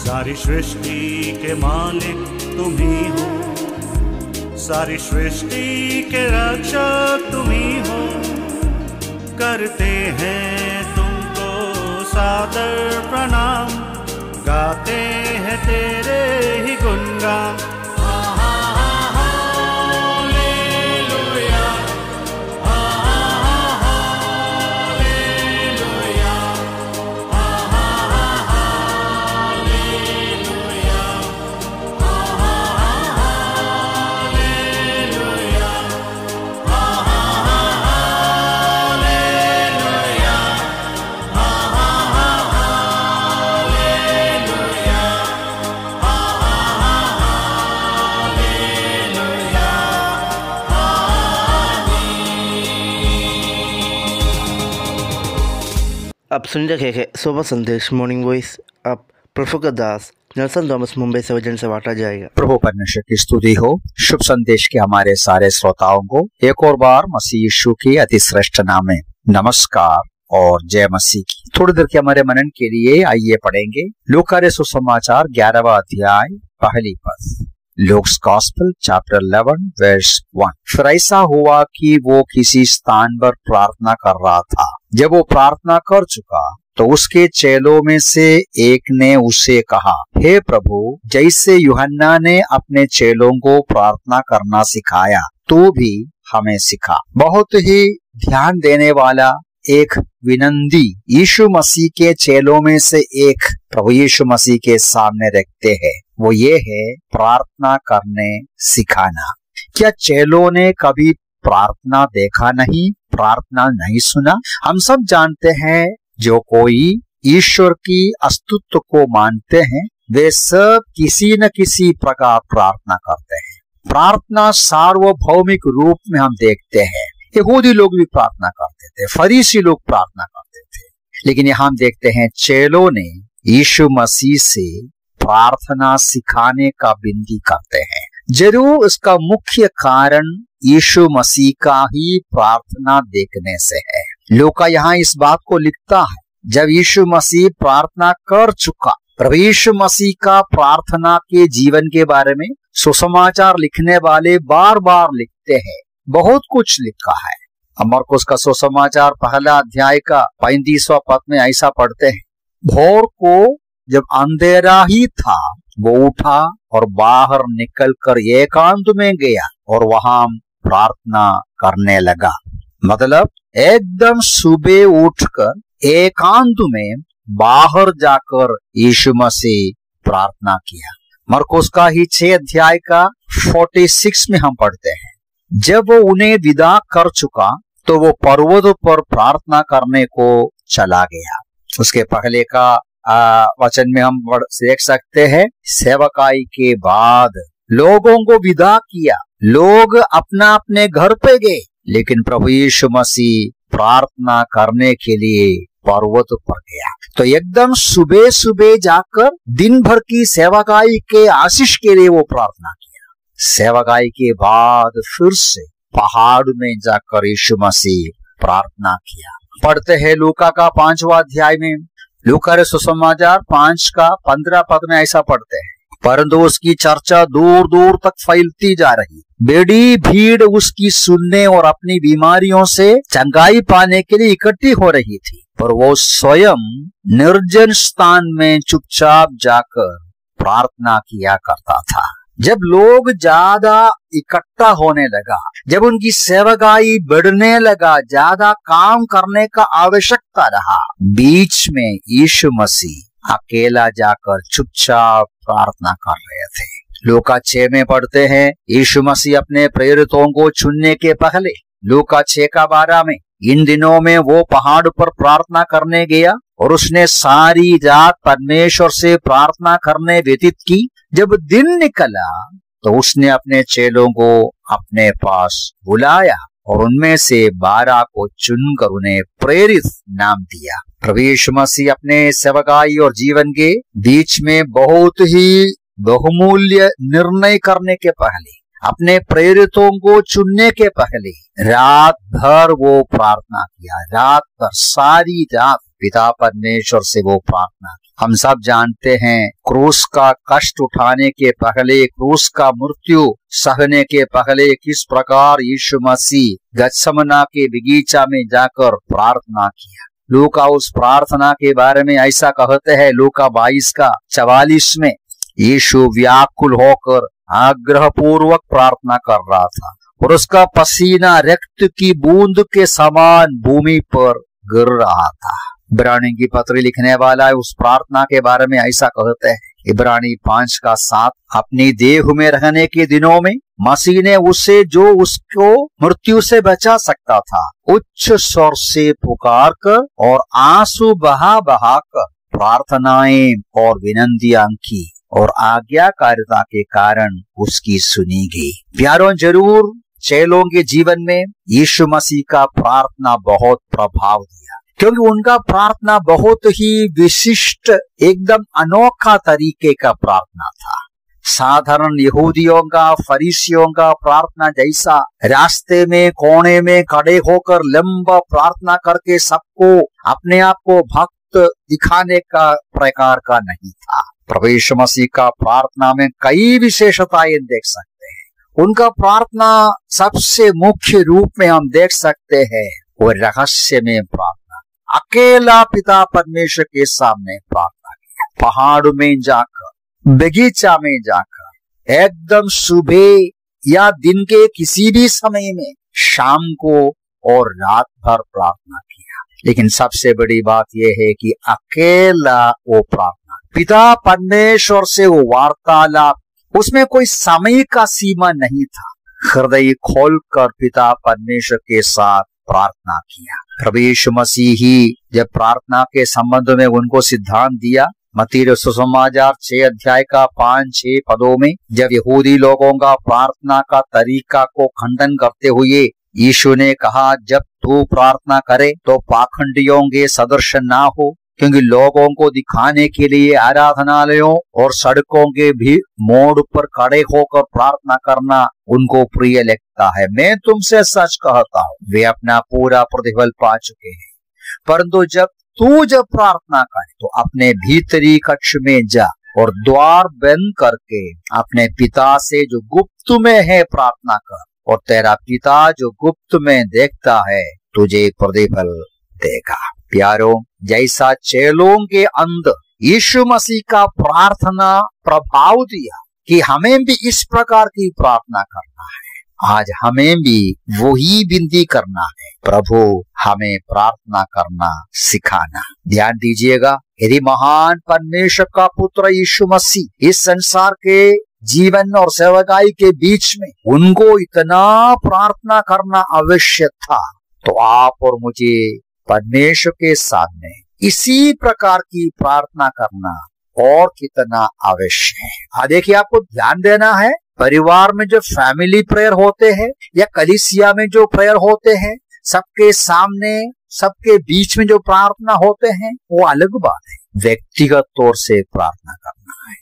सारी सृष्टि के मालिक तुम ही हो, सारी सृष्टि के रक्षक तुम ही हो। करते हैं तुमको सादर प्रणाम, गाते हैं तेरे ही गुणगान। आप सुन रहे हैं सुबह संदेश मॉर्निंग वॉइस। अब प्रफुल्ल दास नेल्सन थॉमस मुंबई से वजन से बांटा जाएगा। प्रभु परमेश्वर की स्तुति हो। शुभ संदेश के हमारे सारे श्रोताओं को एक और बार मसीह यीशु के अति श्रेष्ठ नाम में नमस्कार और जय मसीह की। थोड़ी देर के हमारे मनन के लिए आइए पढ़ेंगे लूका रे सुसमाचार 11वां अध्याय पहली पद। Luke's gospel chapter 11 verse 1। फिर ऐसा हुआ कि वो किसी स्थान पर प्रार्थना कर रहा था। जब वो प्रार्थना कर चुका तो उसके चेलों में से एक ने उससे कहा, हे प्रभु, जैसे यूहन्ना ने अपने चेलों को प्रार्थना करना सिखाया, तू भी हमें सिखा। बहुत ही ध्यान देने वाला एक विनंती यीशु मसीह के चेलों में से एक प्रभु यीशु मसीह के सामने रखते हैं। वो ये है प्रार्थना करने सिखाना। क्या चेलों ने कभी प्रार्थना देखा नहीं, प्रार्थना नहीं सुना? हम सब जानते हैं जो कोई ईश्वर की अस्तित्व को मानते हैं वे सब किसी न किसी प्रकार प्रार्थना करते हैं। प्रार्थना सार्वभौमिक रूप में हम देखते हैं। यहूदी लोग भी प्रार्थना करते थे, फरीसी लोग प्रार्थना करते थे, लेकिन यहाँ हम देखते हैं चेलों ने यीशु मसीह से प्रार्थना सिखाने का विनती करते हैं। जरूर इसका मुख्य कारण यीशु मसीह का ही प्रार्थना देखने से है। लूका यहाँ इस बात को लिखता है, जब यीशु मसीह प्रार्थना कर चुका। प्रभु यीशु मसीह का प्रार्थना के जीवन के बारे में सुसमाचार लिखने वाले बार बार लिखते हैं, बहुत कुछ लिखा है। मरकुस का सुसमाचार पहला अध्याय का 35वां पद में ऐसा पढ़ते हैं, भोर को जब अंधेरा ही था वो उठा और बाहर निकलकर एकांत में गया और वहां प्रार्थना करने लगा। मतलब एकदम सुबह उठकर एकांत में बाहर जाकर यीशु मसीह प्रार्थना किया। मरकुस का ही 6 अध्याय का 46 में हम पढ़ते हैं, जब वो उन्हें विदा कर चुका तो वो पर्वत पर प्रार्थना करने को चला गया। उसके पहले का वचन में हम देख सकते हैं, सेवकाई के बाद लोगों को विदा किया, लोग अपना अपने घर पे गए, लेकिन प्रभु यीशु मसीह प्रार्थना करने के लिए पर्वत पर गया। तो एकदम सुबह सुबह जाकर दिन भर की सेवकाई के आशीष के लिए वो प्रार्थना किया। सेवकाई के बाद फिर से पहाड़ में जाकर यीशु मसीह प्रार्थना किया। पढ़ते हैं लूका का 5वां अध्याय में, लूका रे सुसमाचार 5 का 15 पद में ऐसा पढ़ते हैं, परंतु उसकी चर्चा दूर दूर तक फैलती जा रही। बड़ी भीड़ उसकी सुनने और अपनी बीमारियों से चंगाई पाने के लिए इकट्ठी हो रही थी, पर वो स्वयं निर्जन स्थान में चुपचाप जाकर प्रार्थना किया करता था। जब लोग ज्यादा इकट्ठा होने लगा, जब उनकी सेवकाई बढ़ने लगा, ज्यादा काम करने का आवश्यकता रहा, बीच में यीशु मसीह अकेला जाकर चुपचाप प्रार्थना कर रहे थे। लूका 6 में पढ़ते हैं, यीशु मसीह अपने प्रेरितों को चुनने के पहले, लूका 6 का 12 में, इन दिनों में वो पहाड़ पर प्रार्थना करने गया और उसने सारी रात परमेश्वर से प्रार्थना करने व्यतीत की। जब दिन निकला तो उसने अपने चेलों को अपने पास बुलाया और उनमें से 12 को चुनकर उन्हें प्रेरित नाम दिया। प्रभु यीशु मसीह अपने सेवकाई और जीवन के बीच में बहुत ही बहुमूल्य निर्णय करने के पहले, अपने प्रेरितों को चुनने के पहले रात भर वो प्रार्थना किया। रात भर, सारी रात पिता परमेश्वर से वो प्रार्थना की। हम सब जानते हैं क्रूस का कष्ट उठाने के पहले, क्रूस का मृत्यु सहने के पहले किस प्रकार यीशु मसीह गत्समना के बगीचा में जाकर प्रार्थना किया। लूका उस प्रार्थना के बारे में ऐसा कहते हैं, लूका 22:44 में यीशु व्याकुल होकर आग्रह पूर्वक प्रार्थना कर रहा था और उसका पसीना रक्त की बूंद के समान भूमि पर गिर रहा था। इब्रानी की पत्री लिखने वाला उस प्रार्थना के बारे में ऐसा कहते हैं, इब्रानी 5:7, अपनी देह में रहने के दिनों में मसीह ने उसे जो उसको मृत्यु से बचा सकता था उच्च स्वर से पुकार कर और आंसू बहा बहा कर प्रार्थनाएं और विनंतियां की और आज्ञाकारिता के कारण उसकी सुनी गई। प्यारों, जरूर चेलों के जीवन में यीशु मसीह का प्रार्थना बहुत प्रभाव दिया, क्योंकि उनका प्रार्थना बहुत ही विशिष्ट, एकदम अनोखा तरीके का प्रार्थना था। साधारण यहूदियों का, फरीसियों का प्रार्थना जैसा रास्ते में कोने में खड़े होकर लंबा प्रार्थना करके सबको अपने आप को भक्त दिखाने का प्रकार का नहीं था। प्रभु यीशु मसीह का प्रार्थना में कई विशेषताएं देख सकते हैं। उनका प्रार्थना सबसे मुख्य रूप में हम देख सकते हैं वो रहस्य में प्रार्थना, अकेला पिता परमेश्वर के सामने प्रार्थना किया, पहाड़ में जाकर, बगीचा में जाकर, एकदम सुबह या दिन के किसी भी समय में, शाम को और रात भर प्रार्थना किया। लेकिन सबसे बड़ी बात यह है कि अकेला वो प्रार्थना, पिता परमेश्वर से वो वार्तालाप, उसमें कोई समय का सीमा नहीं था। हृदय खोलकर पिता परमेश्वर के साथ प्रार्थना किया। प्रभु यीशु मसीह ही जब प्रार्थना के संबंध में उनको सिद्धांत दिया, मत्ती सुसमाचार 6:5-6 पदों में जब यहूदी लोगों का प्रार्थना का तरीका को खंडन करते हुए यीशु ने कहा, जब तू प्रार्थना करे तो पाखंडियों के सदृश ना हो, क्योंकि लोगों को दिखाने के लिए आराधनालयों और सड़कों के भी मोड़ पर खड़े होकर प्रार्थना करना उनको प्रिय लगता है। मैं तुमसे सच कहता हूँ, वे अपना पूरा प्रतिफल पा चुके हैं। परंतु जब प्रार्थना करे तो अपने भीतरी कक्ष में जा और द्वार बंद करके अपने पिता से जो गुप्त में है प्रार्थना कर, और तेरा पिता जो गुप्त में देखता है तुझे प्रतिफल देगा। प्यारों, जैसा चेलों के अंदर यीशु मसीह का प्रार्थना प्रभाव दिया कि हमें भी इस प्रकार की प्रार्थना करना है, आज हमें भी वही विनती करना है, प्रभु हमें प्रार्थना करना सिखाना। ध्यान दीजिएगा, यदि महान परमेश्वर का पुत्र यीशु मसीह इस संसार के जीवन और सेवकाई के बीच में उनको इतना प्रार्थना करना आवश्यक था, तो आप और मुझे परमेश्वर के सामने इसी प्रकार की प्रार्थना करना और कितना आवश्यक है। देखिए, आपको ध्यान देना है, परिवार में जो फैमिली प्रेयर होते हैं या कलीसिया में जो प्रेयर होते हैं, सबके सामने, सबके बीच में जो प्रार्थना होते हैं, वो अलग बात है। व्यक्तिगत तौर से प्रार्थना करना है,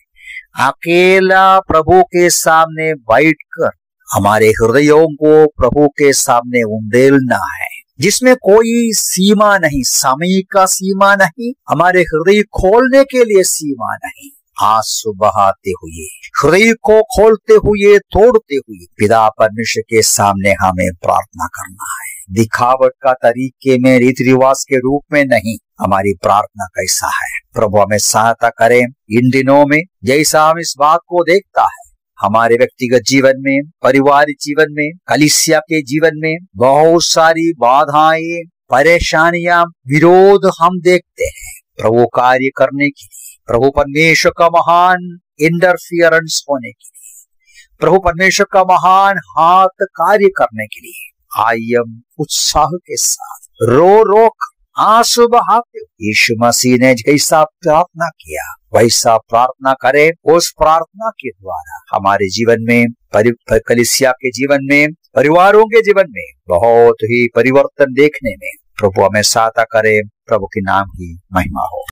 अकेला प्रभु के सामने बैठकर हमारे हृदयों को प्रभु के सामने उंडेलना है, जिसमें कोई सीमा नहीं, समय का सीमा नहीं, हमारे हृदय खोलने के लिए सीमा नहीं। आंसू बहाते हुए, हृदय को खोलते हुए, तोड़ते हुए पिता परमेश्वर के सामने हमें प्रार्थना करना है। दिखावट का तरीके में, रीति रिवाज के रूप में नहीं। हमारी प्रार्थना कैसा है, प्रभु हमें सहायता करें। इन दिनों में जैसा हम इस बात को देखता है, हमारे व्यक्तिगत जीवन में, पारिवारिक जीवन में, कलीसिया के जीवन में बहुत सारी बाधाएं, परेशानियां, विरोध हम देखते हैं। प्रभु कार्य करने के लिए, प्रभु परमेश्वर का महान इंटरफियरेंस होने के लिए, प्रभु परमेश्वर का महान हाथ कार्य करने के लिए आइए हम उत्साह के साथ रो आंसू बहाते यीशु मसीह ने जैसा प्रार्थना किया वैसा प्रार्थना करें। उस प्रार्थना के द्वारा हमारे जीवन में, कलीसिया के जीवन में, परिवारों के जीवन में बहुत ही परिवर्तन देखने में प्रभु हमें सहायता करे। प्रभु के नाम की महिमा हो।